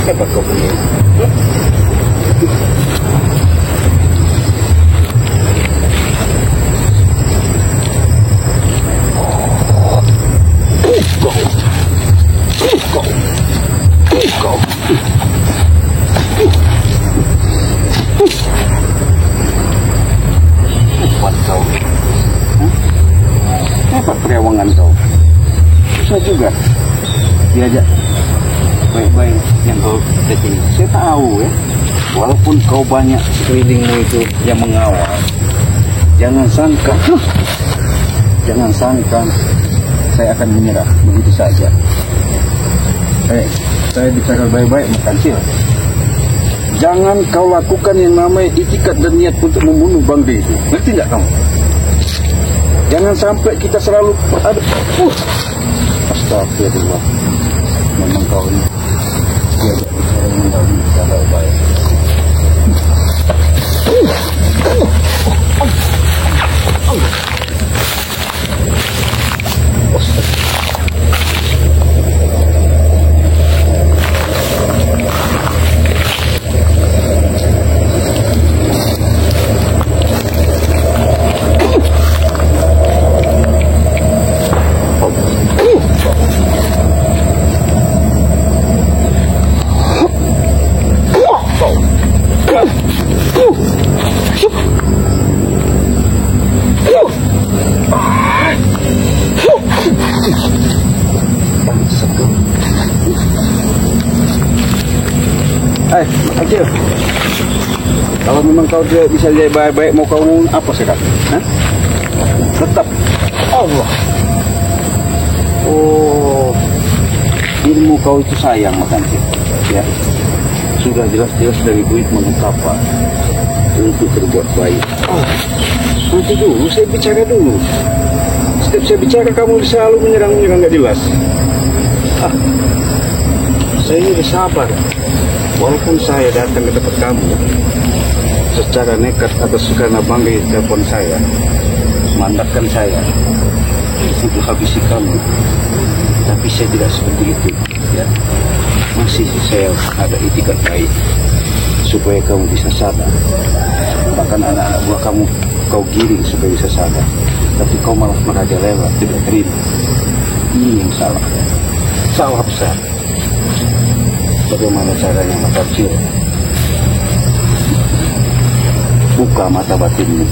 Hebat kau punya. Kuat kau. Hebat perewangan kau. Susah juga diajak baik-baik yang kau ini. Saya tahu ya, walaupun kau banyak sekelilingmu itu yang mengawal, jangan sangka saya akan menyerah begitu saja. Saya bicara baik-baik, Kancil. Jangan kau lakukan yang namanya itikat dan niat untuk membunuh Bang D itu. Ngerti nggak kamu? Jangan sampai kita selalu berada. Astagfirullah. Memang kau ini diajak bicara yang baik-baik. Kecil, kalau memang kau tidak bisa jadi baik-baik, mau kau apa sekarang? Tetap Allah. Oh, ilmu kau itu sayang, Kecil. Ya, sudah jelas-jelas dari duit mengungkapkan untuk berbuat baik. Nanti dulu, saya bicara dulu. Setiap saya bicara kamu selalu menyerang nggak jelas. Saya ini bersabar. Walaupun saya datang ke tempat kamu secara nekat atas karena Bang di telepon saya, mandatkan saya untuk habisi kamu, tapi saya tidak seperti itu. Ya, masih saya ada itikat baik supaya kamu bisa sadar. Bahkan anak-anak buah kamu kau giring supaya bisa sadar, tapi kau malah merajalela, tidak terima. Ini yang salah besar. Bagaimana caranya, mata kecil? Buka mata batinmu.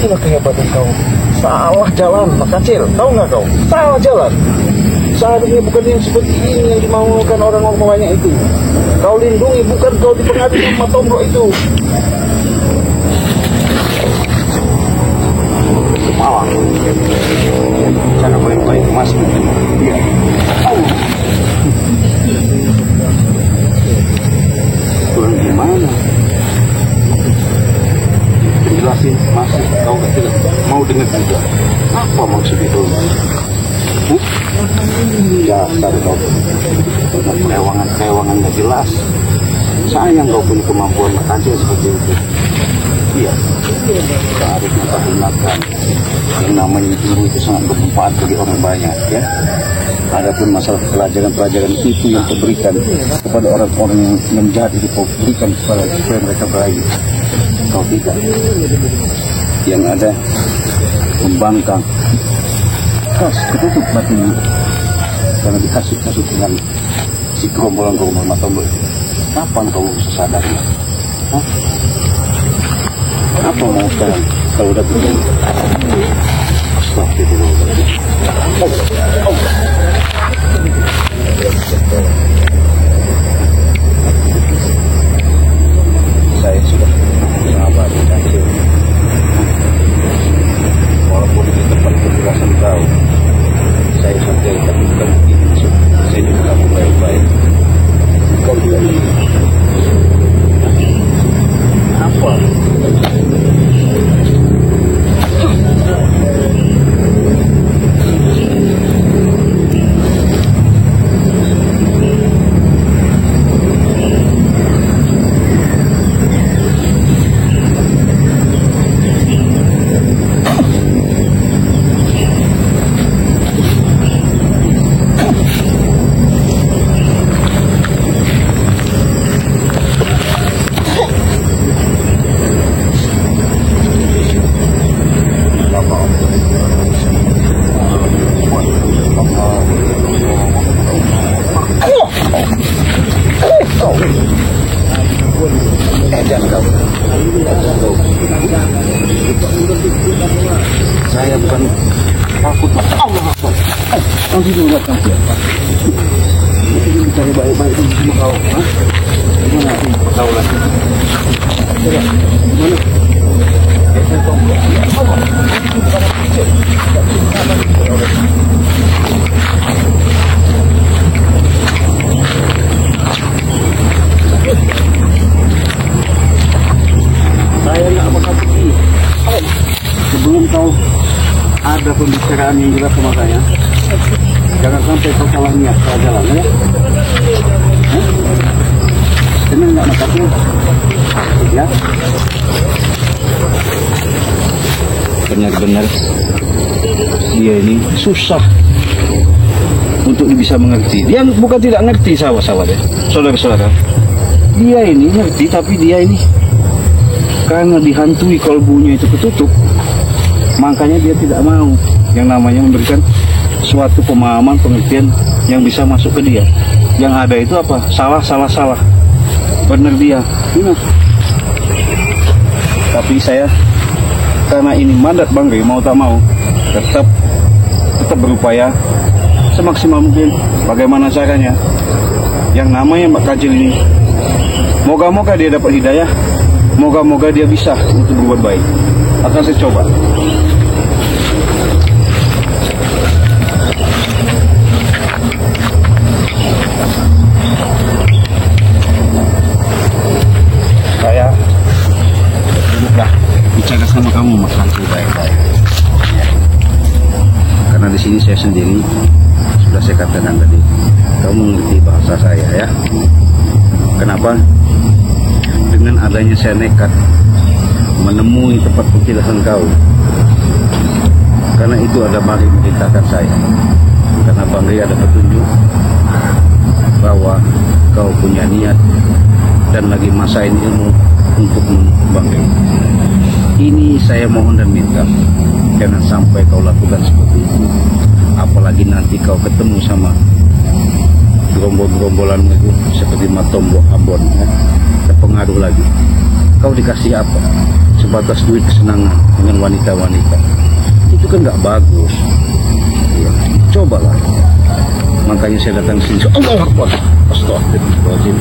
Itulah kehebatan kau. Salah jalan, Mak Kancil. Tahu nggak kau? Salah jalan. Seharusnya bukan yang seperti ini yang dimaukan orang-orang banyak itu. Kau lindungi, bukan kau dipengaruhi sama tombok itu. Kepala. Cara baik-baik masuk. Iya. Kurang gimana? Jelasin, masih kau tidak mau dengar juga. Apa maksud itu? Ya, dari kau kerewangan gak jelas. Sayang kau punya kemampuan Kancil seperti itu. Iya, seharusnya kau gunakan. Yang namanya ilmu itu sangat bermanfaat bagi orang banyak, ya. Adapun masalah pelajaran-pelajaran itu yang kau berikan kepada orang-orang yang jahat itu kau berikan supaya mereka berayu. Kau tidak. Yang ada membangkang. Ketutup batinmu karena dihasut-hasut dengan si gerombolan-gerombolan matombol. Kapan kau bisa sadarnya? Apa mau sekarang? Kau udah begini. Astagfirullahaladzim. kau. Jangan kau. Saya bukan takut. Allah Akbar. Nanti dulu buat kamu. Cari baik-baik itu sama kau. Gimana aku tahu lagi? Gimana? Saya nggak bakal pergi. Sebelum kau ada pembicaraan yang jelas sama saya, jangan sampai kau salah niat ke jalan ya. Senang nggak makasih? Ya. Benar-benar dia ini susah untuk bisa mengerti. Dia bukan tidak ngerti sahabat-sahabat ya, saudara-saudara. Dia ini ngerti, tapi dia ini karena dihantui kolbunya itu ketutup, makanya dia tidak mau yang namanya memberikan suatu pemahaman, pengertian yang bisa masuk ke dia. Yang ada itu apa? Salah. Benar dia. Benar. Tapi saya karena ini mandat Bang Ri, mau tak mau tetap berupaya semaksimal mungkin. Bagaimana caranya? Yang namanya Mbak Kacil ini, moga-moga dia dapat hidayah, moga-moga dia bisa untuk berbuat baik. Akan saya coba. Saya duduklah bicara sama kamu, makan baik-baik. Karena di sini saya sendiri, sudah saya katakan tadi, kamu mengerti bahasa saya ya. Kenapa? Dengan adanya saya nekat menemui tempat penjelasan kau, karena itu ada Bang Ri memberitakan saya. Karena Bang Ri ada petunjuk bahwa kau punya niat dan lagi masain ilmu untuk Bang Ri. Ini saya mohon dan minta, jangan sampai kau lakukan seperti itu. Apalagi nanti kau ketemu sama gerombol-gerombolan itu seperti Matombo Ambon ya. Terpengaruh lagi. Kau dikasih apa? Sebatas duit kesenangan dengan wanita-wanita. Itu kan nggak bagus ya. Cobalah. Makanya saya datang ke sini. Allah Akbar. Astagfirullahaladzim.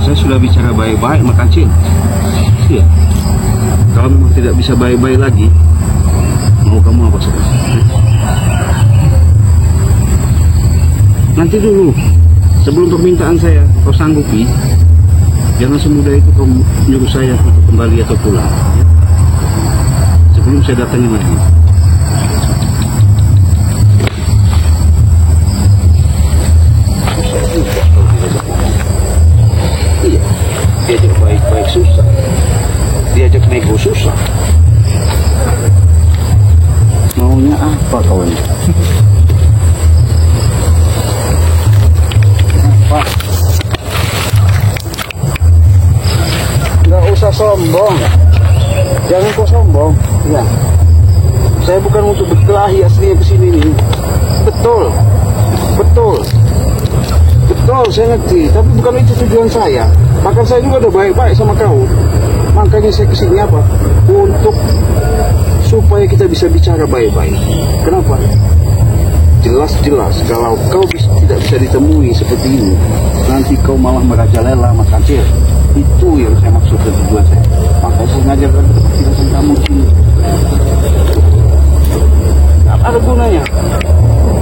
Saya sudah bicara baik-baik Mak Kacil. Iya. Kalau memang tidak bisa baik-baik lagi, mau kamu apa saja? Nanti dulu, sebelum permintaan saya kau sanggupi, jangan semudah itu kau menyuruh saya untuk kembali atau pulang ya. Sebelum saya datangin lagi. Iya, diajak baik-baik susah, diajak nego susah. Maunya apa kau ini? Apa? Nggak usah sombong, jangan kau sombong. Ya, saya bukan untuk berkelahi aslinya kesini nih. Betul, saya ngerti, tapi bukan itu tujuan saya. Bahkan saya juga udah baik-baik sama kau. Makanya saya kesini apa? Untuk supaya kita bisa bicara baik-baik. Kenapa? Jelas-jelas kalau kau tidak bisa ditemui seperti ini, nanti kau malah merajalela Mas Kacil. Itu yang saya maksud dan tujuan saya. Makanya saya ngajarkan kepentingan kamu sini. Gak ada gunanya.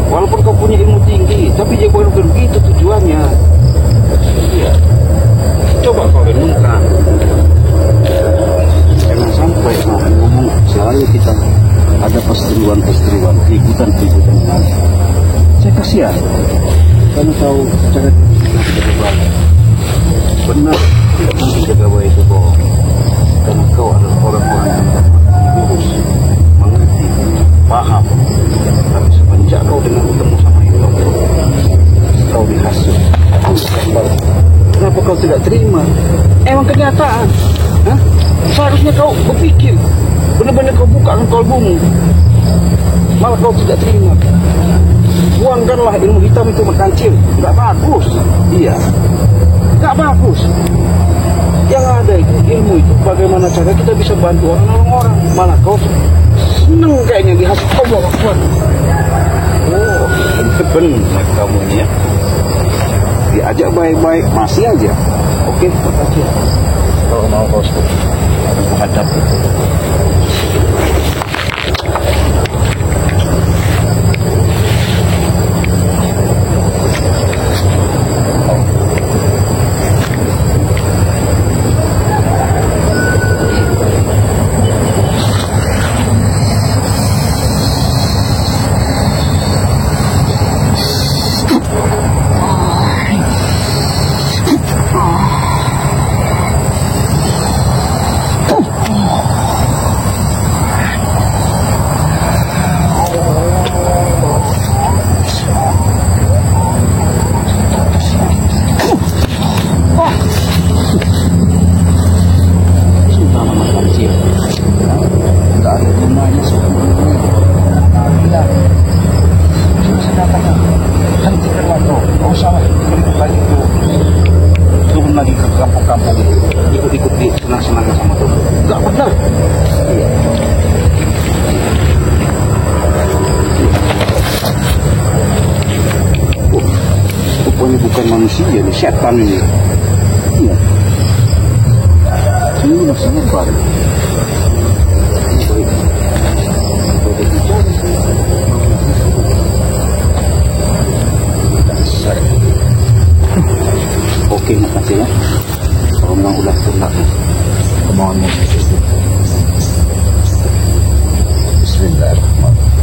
Walaupun kau punya ilmu tinggi, tapi dia bukan begitu tujuannya. Iya. Coba kau renungkan. Jangan sampai ngomong selalu kita ada perseteruan, keributan yang ada. Saya kasihan. Karena tahu cara kita berbalik. Benar, nanti pegawai itu bohong. Karena kau adalah orang-orang yang lurus, mengerti, paham. Tapi semenjak kau dengan ketemu sama itu, kau dihasut. Kenapa kau tidak terima? Emang kenyataan. Hah? Seharusnya kau berpikir, benar-benar kau buka kalbumu. Malah kau tidak terima. Buangkanlah ilmu hitam itu Makancil. Nggak bagus. Iya, nggak bagus. Yang ada itu ilmu itu bagaimana cara kita bisa bantu orang-orang. Malah kau seneng kayaknya dihasut Allah Akbar. Oh, benar kamu ini ya. Diajak baik-baik masih aja. Oke, makasih. Kalau mau kau hadap. Turun lagi ke kampung-kampung, ikut-ikut di senang-senang sama tuh. Gak benar. Iya. Rupanya bukan manusia ini, setan ini. Iya. Ini masih nyebar. Oke, makasih ya. Kalau memang udah tuntas kemauannya. Bismillahirrahmanirrahim.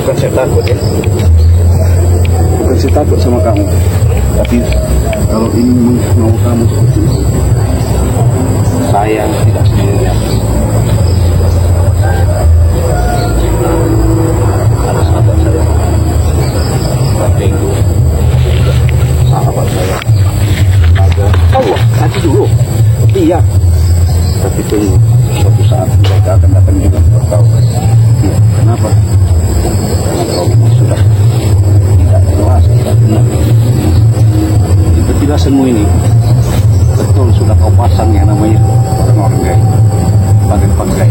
Bukan saya takut ya, bukan saya takut sama kamu, tapi kalau ini mau kamu seperti ini, saya tidak sendirian. Ada sahabat saya, tapi itu sahabat saya. Allah, nanti dulu. Iya, tapi tunggu suatu saat mereka akan datang juga untuk tahu. Iya, kenapa? Kalau sudah tidak jelas, tidak benar. Kejelasanmu ini betul sudah kau pasang yang namanya orang-orang gaya, pakai-pakai.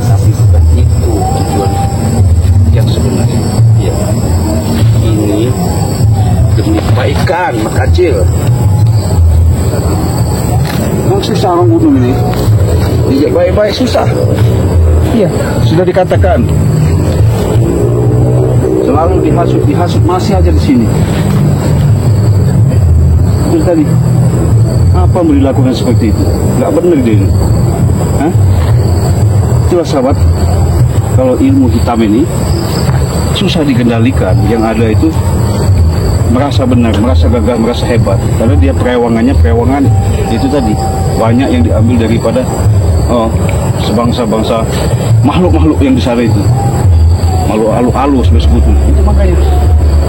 Tapi bukan itu tujuan yang sebenarnya. Ya, ini demi kebaikan Makacil. Memang susah orang gunung ini. Tidak baik-baik susah. Iya, sudah dikatakan. Selalu dihasut masih aja di sini. Terus tadi, apa mau dilakukan seperti itu? Gak benar dia ini. Hah? Itulah sahabat, kalau ilmu hitam ini susah dikendalikan. Yang ada itu merasa benar, merasa gagah, merasa hebat. Karena dia perewangan itu tadi banyak yang diambil daripada sebangsa-bangsa makhluk-makhluk yang di sana itu. Makhluk halus bersekutu. Itu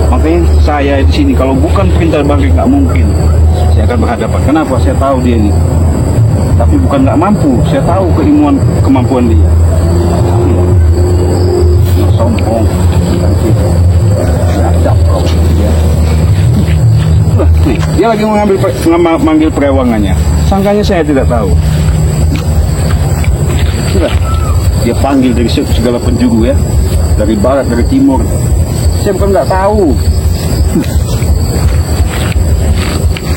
makanya saya di sini kalau bukan perintah bangkit nggak mungkin saya akan berhadapan. Kenapa? Saya tahu dia ini. Tapi bukan nggak mampu. Saya tahu kemampuan dia. Sombong. Nih, dia lagi manggil perewangannya. Sangkanya saya tidak tahu. Sudah, dia panggil dari segala penjuru ya, dari barat, dari timur. Saya bukan nggak tahu.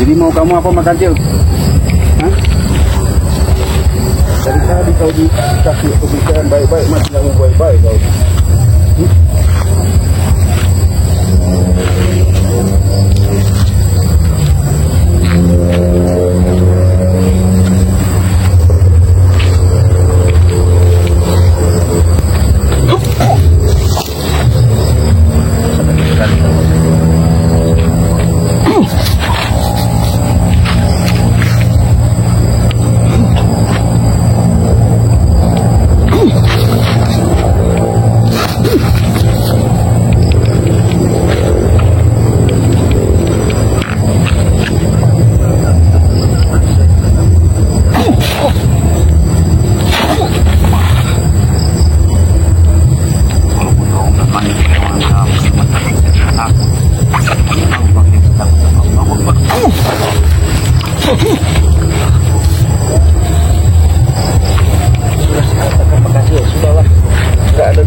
Jadi mau kamu apa Makacil? Hah? Dari tadi kau dikasih pembicaraan baik-baik, masih nggak mau baik-baik kau.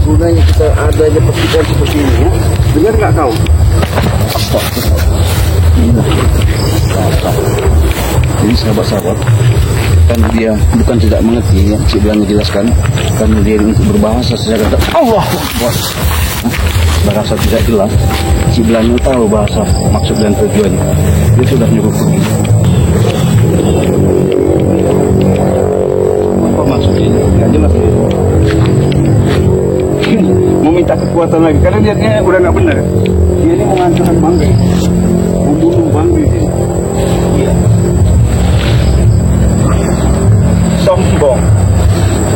Gunanya kita adanya pertikaian seperti ini, ya? Dengar nggak kau? Jadi sahabat-sahabat, kan dia bukan tidak mengerti, ya, Cik Blang menjelaskan, karena dia untuk berbahasa secara Allah, bahasa tidak jelas. Cik Blang tahu bahasa maksud dan tujuannya. Dia sudah nyuruh pergi. Apa maksudnya? Nggak jelas. Meminta kekuatan lagi karena dia udah nggak benar. Dia ini menghancurkan Banggai, membunuh Banggai. Iya.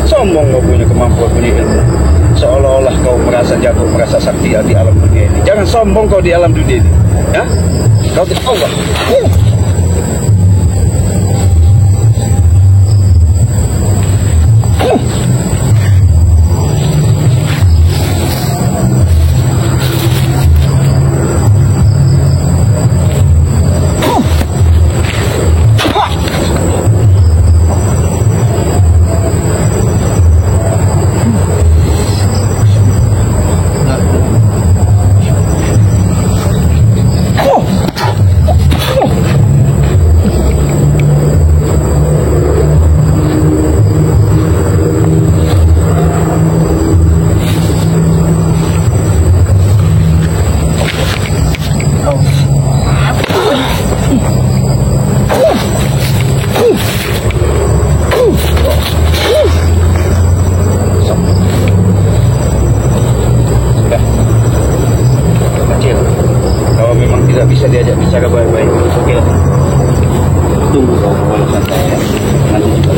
Sombong kau punya kemampuan, punya ilmu. Seolah-olah kau merasa jago, merasa sakti di alam dunia ini. Jangan sombong kau di alam dunia ini, ya? Kau tidak Allah. Bisa diajak bicara baik-baik. Oke lah. Tunggu kau balasan saya. Nanti juga.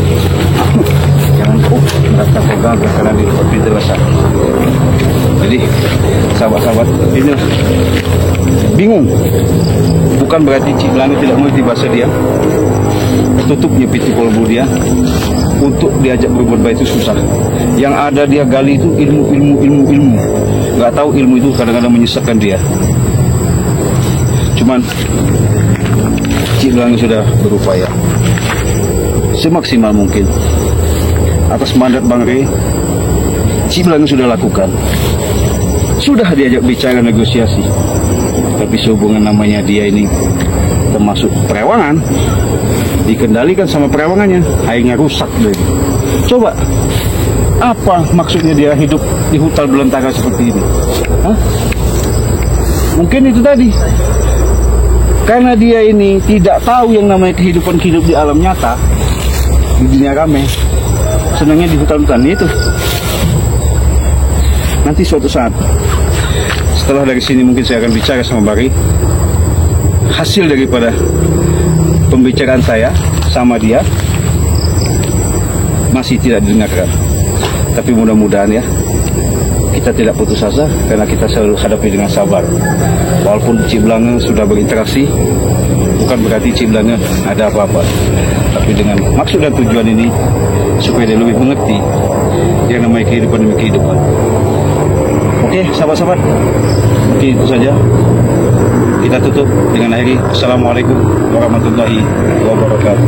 Jangan kau merasa kau gagal karena di pintu besar. Jadi sahabat-sahabat ini bingung. Bukan berarti Cik Blang tidak mengerti bahasa dia. Tutupnya pintu kolbu dia. Untuk diajak berbuat baik itu susah. Yang ada dia gali itu ilmu. Gak tahu ilmu itu kadang-kadang menyesatkan dia. Cuman Cik Blang sudah berupaya semaksimal mungkin atas mandat Bang Rey. Cik Blang sudah lakukan, sudah diajak bicara negosiasi, tapi sehubungan namanya dia ini termasuk perewangan, dikendalikan sama perewangannya, akhirnya rusak deh. Coba apa maksudnya dia hidup di hutan belantara seperti ini? Hah? Mungkin itu tadi. Karena dia ini tidak tahu yang namanya kehidupan hidup di alam nyata, di dunia rame, senangnya di hutan-hutan itu. Nanti suatu saat, setelah dari sini mungkin saya akan bicara sama Bari. Hasil daripada pembicaraan saya sama dia masih tidak didengarkan. Tapi mudah-mudahan ya, kita tidak putus asa karena kita selalu hadapi dengan sabar. Walaupun Cik Blang sudah berinteraksi, bukan berarti Cik Blang ada apa-apa. Tapi dengan maksud dan tujuan ini supaya dia lebih mengerti yang namanya kehidupan demi kehidupan. Oke, sahabat-sahabat, mungkin itu saja. Kita tutup dengan akhiri. Assalamualaikum warahmatullahi wabarakatuh.